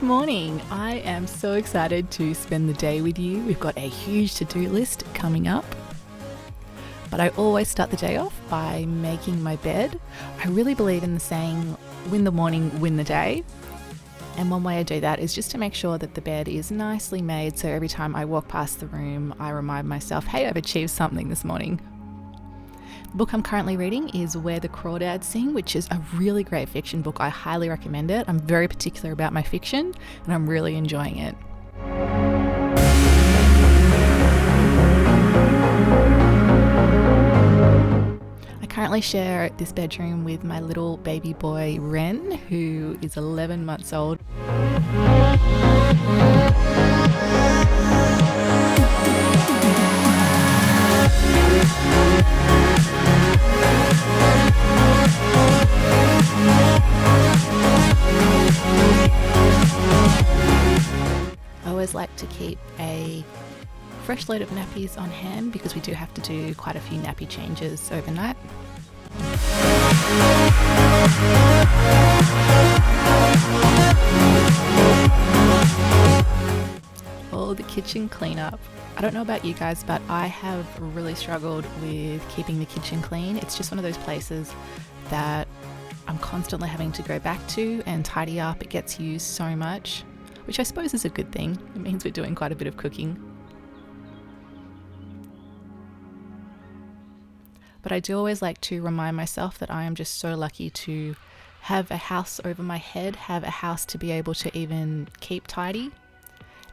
morning. I am so excited to spend the day with you. We've got a huge to-do list coming up. But I always start the day off by making my bed. I really believe in the saying, win the morning, win the day. And one way I do that is just to make sure that the bed is nicely made, so every time I walk past the room, I remind myself, hey, I've achieved something this morning. The book I'm currently reading is Where the Crawdads Sing, which is a really great fiction book. I highly recommend it. I'm very particular about my fiction, and I'm really enjoying it. I currently share this bedroom with my little baby boy, Ren, who is 11 months old. I always like to keep a fresh load of nappies on hand because we do have to do quite a few nappy changes overnight. Oh, the kitchen cleanup. I don't know about you guys, but I have really struggled with keeping the kitchen clean. It's just one of those places that I'm constantly having to go back to and tidy up. It gets used so much, which I suppose is a good thing. It means we're doing quite a bit of cooking. But I do always like to remind myself that I am just so lucky to have a house over my head, have a house to be able to even keep tidy.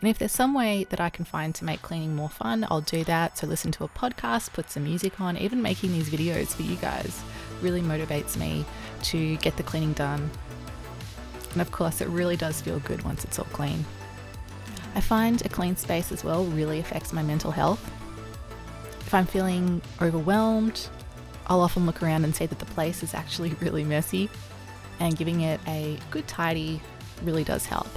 And if there's some way that I can find to make cleaning more fun, I'll do that. So listen to a podcast, put some music on, even making these videos for you guys really motivates me to get the cleaning done. And of course, it really does feel good once it's all clean. I find a clean space as well really affects my mental health. If I'm feeling overwhelmed, I'll often look around and see that the place is actually really messy, and giving it a good tidy really does help.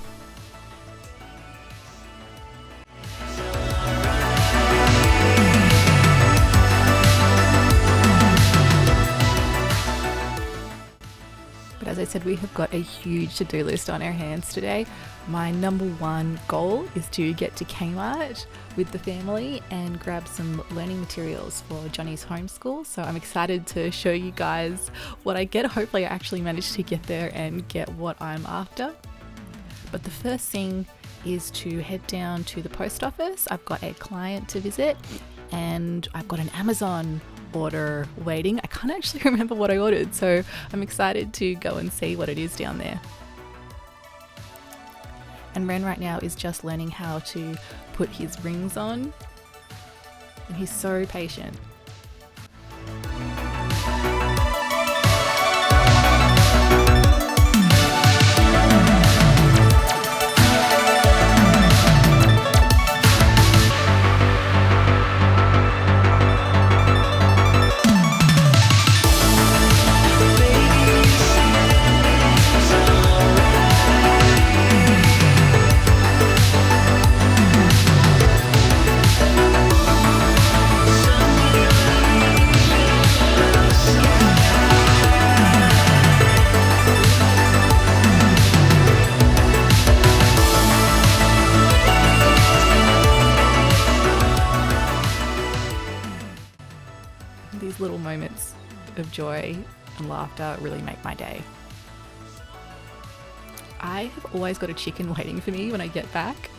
But as I said, we have got a huge to-do list on our hands today. My number one goal is to get to Kmart with the family and grab some learning materials for Johnny's homeschool. So I'm excited to show you guys what I get. Hopefully I actually manage to get there and get what I'm after. But the first thing is to head down to the post office. I've got a client to visit and I've got an Amazon order waiting. I can't actually remember what I ordered, so I'm excited to go and see what it is down there. And Ren right now is just learning how to put his rings on, and he's so patient. These little moments of joy and laughter really make my day. I have always got a chicken waiting for me when I get back.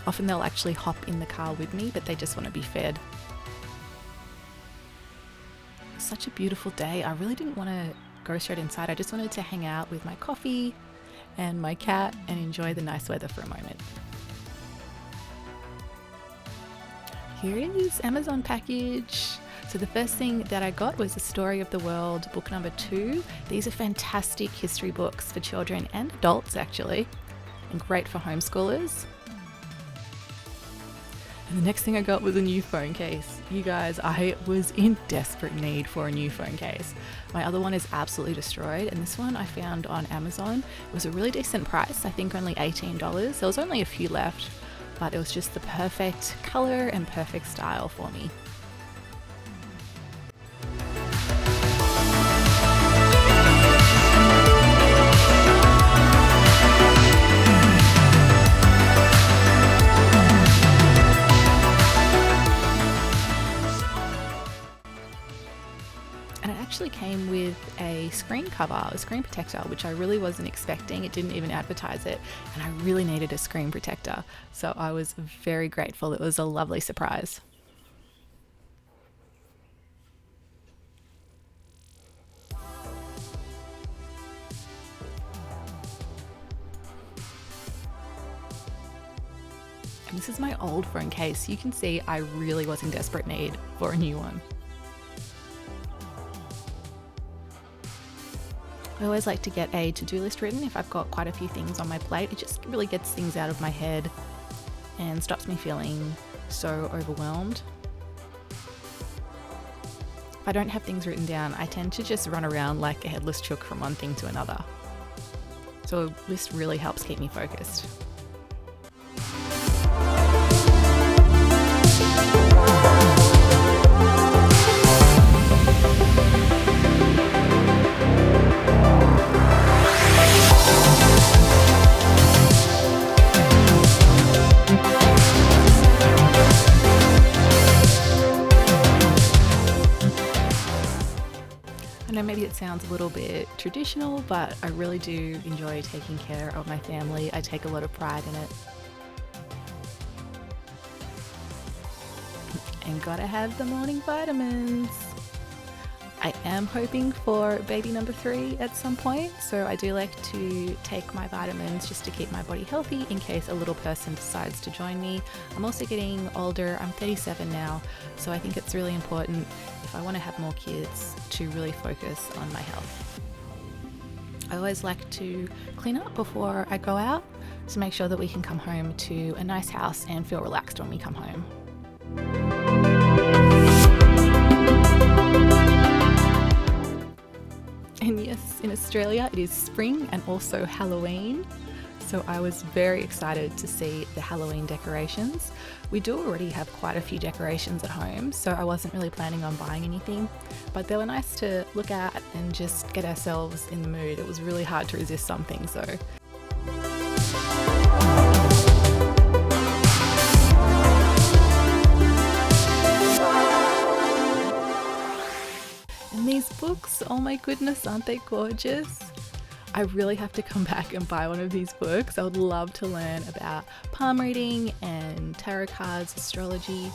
Often they'll actually hop in the car with me, but they just want to be fed. Such a beautiful day. I really didn't want to go straight inside. I just wanted to hang out with my coffee and my cat and enjoy the nice weather for a moment. Here is Amazon package. So the first thing that I got was The Story of the World, book number 2. These are fantastic history books for children and adults actually, and great for homeschoolers. And the next thing I got was a new phone case. You guys, I was in desperate need for a new phone case. My other one is absolutely destroyed, and this one I found on Amazon. It was a really decent price, I think only $18. There was only a few left, but it was just the perfect color and perfect style for me. actually came with a screen cover, a screen protector, which I really wasn't expecting. It didn't even advertise it, and I really needed a screen protector. So I was very grateful. It was a lovely surprise. And this is my old phone case. You can see I really was in desperate need for a new one. I always like to get a to-do list written if I've got quite a few things on my plate. It just really gets things out of my head and stops me feeling so overwhelmed. If I don't have things written down, I tend to just run around like a headless chook from one thing to another. So a list really helps keep me focused. I know maybe it sounds a little bit traditional, but I really do enjoy taking care of my family. I take a lot of pride in it. And gotta have the morning vitamins. I am hoping for baby number 3 at some point, so I do like to take my vitamins just to keep my body healthy in case a little person decides to join me. I'm also getting older. I'm 37 now, so I think it's really important if I want to have more kids to really focus on my health. I always like to clean up before I go out to make sure that we can come home to a nice house and feel relaxed when we come home. And yes, in Australia it is spring and also Halloween, so I was very excited to see the Halloween decorations. We do already have quite a few decorations at home, so I wasn't really planning on buying anything, but they were nice to look at and just get ourselves in the mood. It was really hard to resist something, so. These books, oh my goodness, aren't they gorgeous? I really have to come back and buy one of these books. I would love to learn about palm reading and tarot cards, astrology.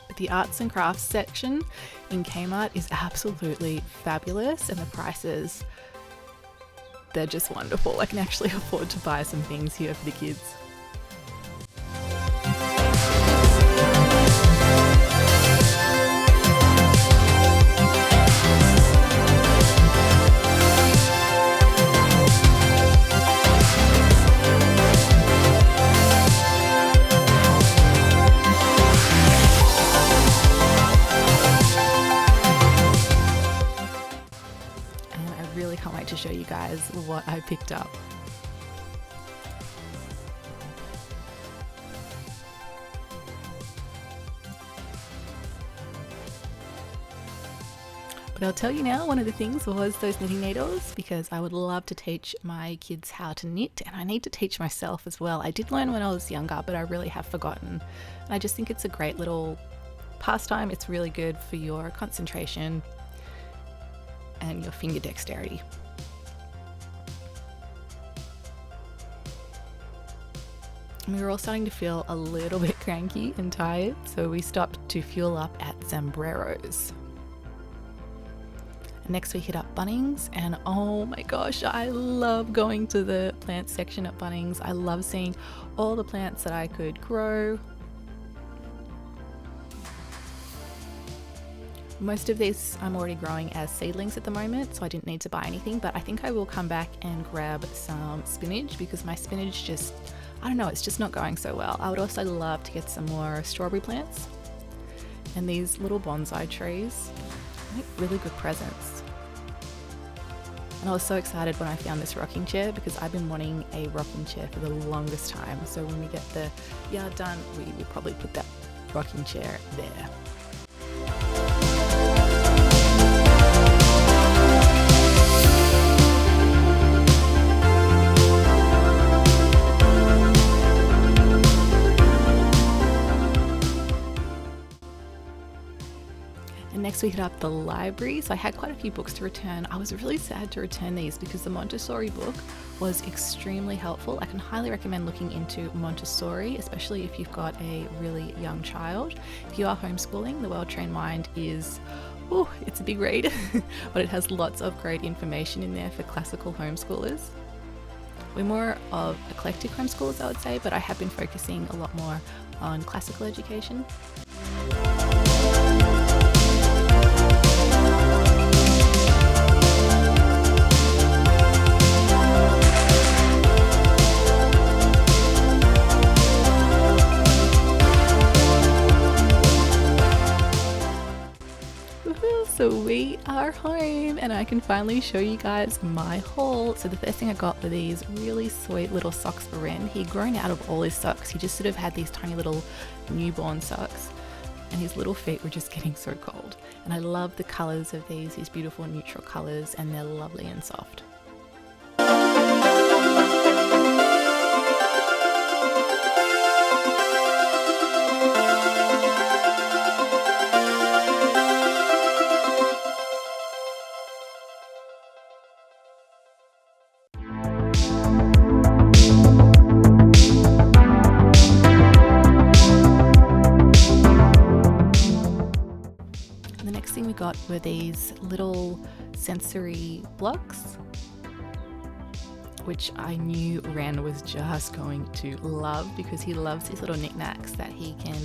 But the arts and crafts section in Kmart is absolutely fabulous, and the prices, they're just wonderful. I can actually afford to buy some things here for the kids. Can't wait to show you guys what I picked up. But I'll tell you now, one of the things was those knitting needles, because I would love to teach my kids how to knit, and I need to teach myself as well. I did learn when I was younger, but I really have forgotten. And I just think it's a great little pastime. It's really good for your concentration and your finger dexterity. And we were all starting to feel a little bit cranky and tired, so we stopped to fuel up at Zambreros. Next we hit up Bunnings, and oh my gosh, I love going to the plant section at Bunnings. I love seeing all the plants that I could grow. Most of these I'm already growing as seedlings at the moment, so I didn't need to buy anything, but I think I will come back and grab some spinach, because my spinach just, I don't know, it's just not going so well. I would also love to get some more strawberry plants, and these little bonsai trees make really good presents. And I was so excited when I found this rocking chair, because I've been wanting a rocking chair for the longest time. So when we get the yard done, we will probably put that rocking chair there. And Next we hit up the library. So I had quite a few books to return. I was really sad to return these because the Montessori book was extremely helpful. I can highly recommend looking into Montessori, especially if you've got a really young child. If you are homeschooling, The Well-Trained Mind is, it's a big read, but it has lots of great information in there for classical homeschoolers. We're more of eclectic homeschoolers, I would say, but I have been focusing a lot more on classical education. So we are home and I can finally show you guys my haul. So the first thing I got were these really sweet little socks for Ren. He'd grown out of all his socks. He just sort of had these tiny little newborn socks and his little feet were just getting so cold. And I love the colours of these beautiful neutral colours, and they're lovely and soft. We got were these little sensory blocks, which I knew Ren was just going to love because he loves these little knickknacks that he can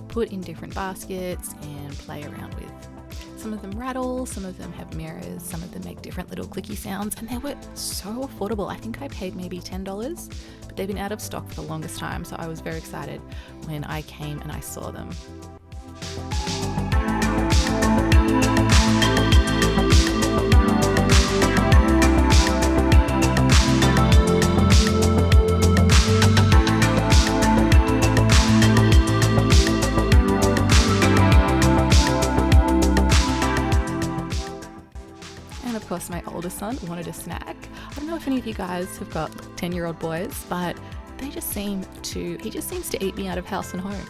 put in different baskets and play around with. Some of them rattle, some of them have mirrors, some of them make different little clicky sounds, and they were so affordable. I think I paid maybe $10, but they've been out of stock for the longest time, so I was very excited when I came and I saw them. And of course my oldest son wanted a snack. I don't know if any of you guys have got 10-year-old boys, but he just seems to eat me out of house and home.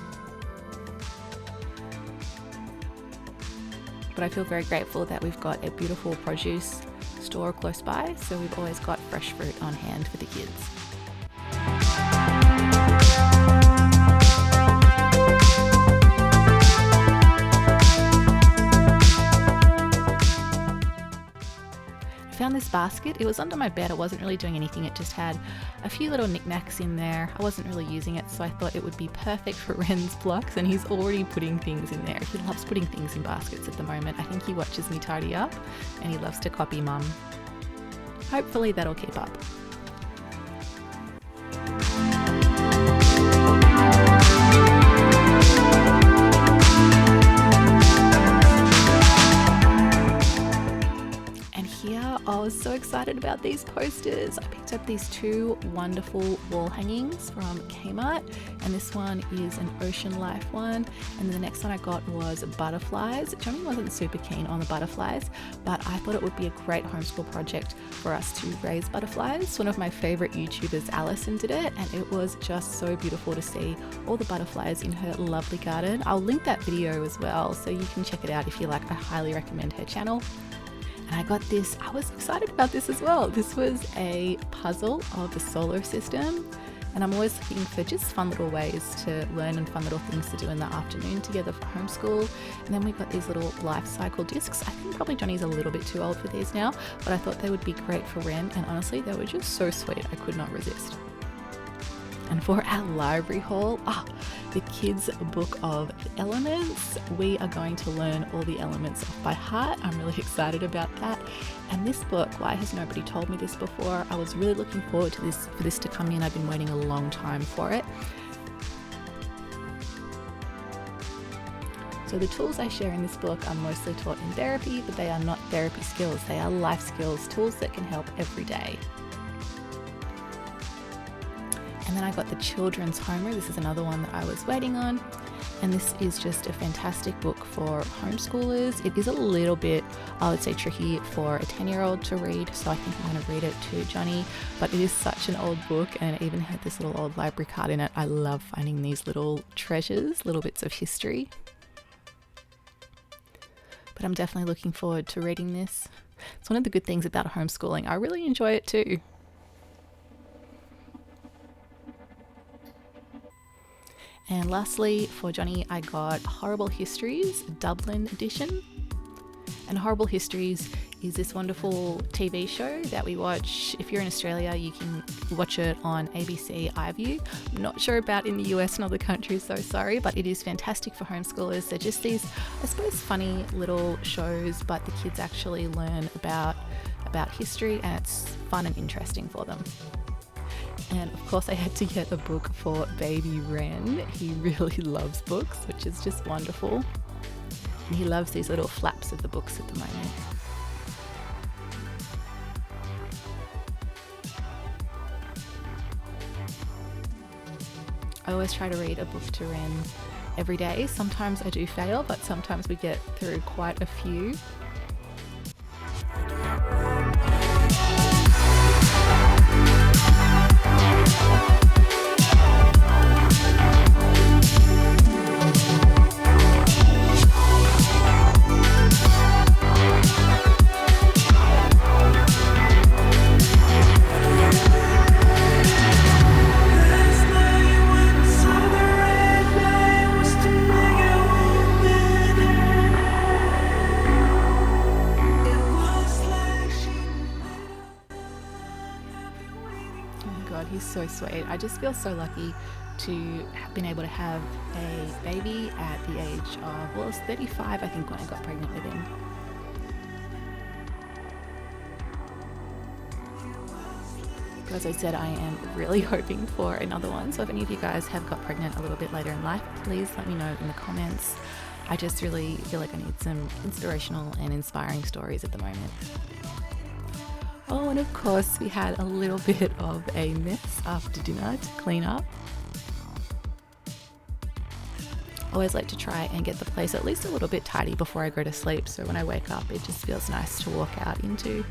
But I feel very grateful that we've got a beautiful produce store close by, so we've always got fresh fruit on hand for the kids. I found this basket. It was under my bed. I wasn't really doing anything. It just had a few little knickknacks in there. I wasn't really using it, so I thought it would be perfect for Ren's blocks, and he's already putting things in there. He loves putting things in baskets at the moment. I think he watches me tidy up and he loves to copy Mum. Hopefully that'll keep up. I was so excited about these posters. I picked up these two wonderful wall hangings from Kmart, and this one is an ocean life one, and the next one I got was butterflies. Johnny wasn't super keen on the butterflies, but I thought it would be a great homeschool project for us to raise butterflies. One of my favorite YouTubers, Allison, did it, and it was just so beautiful to see all the butterflies in her lovely garden. I'll link that video as well, so you can check it out if you like. I highly recommend her channel. And I got this, I was excited about this as well. This was a puzzle of the solar system, and I'm always looking for just fun little ways to learn and fun little things to do in the afternoon together for homeschool. And then we've got these little life cycle discs. I think probably Johnny's a little bit too old for these now, but I thought they would be great for Ren, and honestly they were just so sweet. I could not resist. And for our library haul, the kids' book of elements. We are going to learn all the elements off by heart. I'm really excited about that. And this book, why has nobody told me this before? I was really looking forward to for this to come in. I've been waiting a long time for it. So the tools I share in this book are mostly taught in therapy, but they are not therapy skills. They are life skills, tools that can help every day. And then I got the Children's Homer. This is another one that I was waiting on. And this is just a fantastic book for homeschoolers. It is a little bit, I would say, tricky for a 10-year-old to read, so I think I'm going to read it to Johnny. But it is such an old book, and it even had this little old library card in it. I love finding these little treasures, little bits of history. but I'm definitely looking forward to reading this. It's one of the good things about homeschooling. I really enjoy it too. And lastly, for Johnny, I got Horrible Histories, Dublin edition. And Horrible Histories is this wonderful TV show that we watch. If you're in Australia, you can watch it on ABC iView. I'm not sure about in the US and other countries, so sorry, but it is fantastic for homeschoolers. They're just these, I suppose, funny little shows, but the kids actually learn about history, and it's fun and interesting for them. And of course I had to get a book for baby Ren. He really loves books, which is just wonderful. And he loves these little flaps of the books at the moment. I always try to read a book to Ren every day. Sometimes I do fail, but sometimes we get through quite a few. He's so sweet. I just feel so lucky to have been able to have a baby at the age of, well, it was 35 I think when I got pregnant with him. But as I said, I am really hoping for another one. So if any of you guys have got pregnant a little bit later in life, please let me know in the comments. I just really feel like I need some inspirational and inspiring stories at the moment. Oh, and of course we had a little bit of a mess after dinner to clean up. I always like to try and get the place at least a little bit tidy before I go to sleep, so when I wake up it just feels nice to walk out into.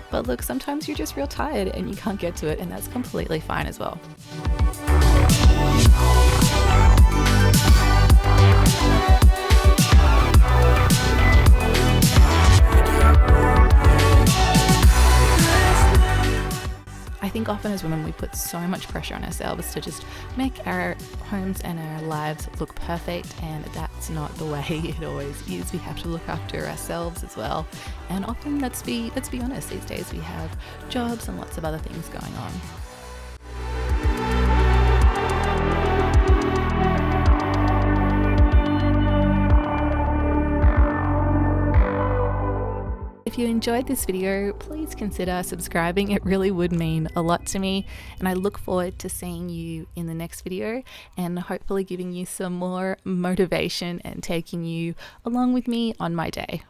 But look, sometimes you're just real tired and you can't get to it, and that's completely fine as well. I think often as women we put so much pressure on ourselves to just make our homes and our lives look perfect, and that's not the way it always is. We have to look after ourselves as well, and often let's be honest, these days we have jobs and lots of other things going on. If you enjoyed this video, please consider subscribing. It really would mean a lot to me, and I look forward to seeing you in the next video and hopefully giving you some more motivation and taking you along with me on my day.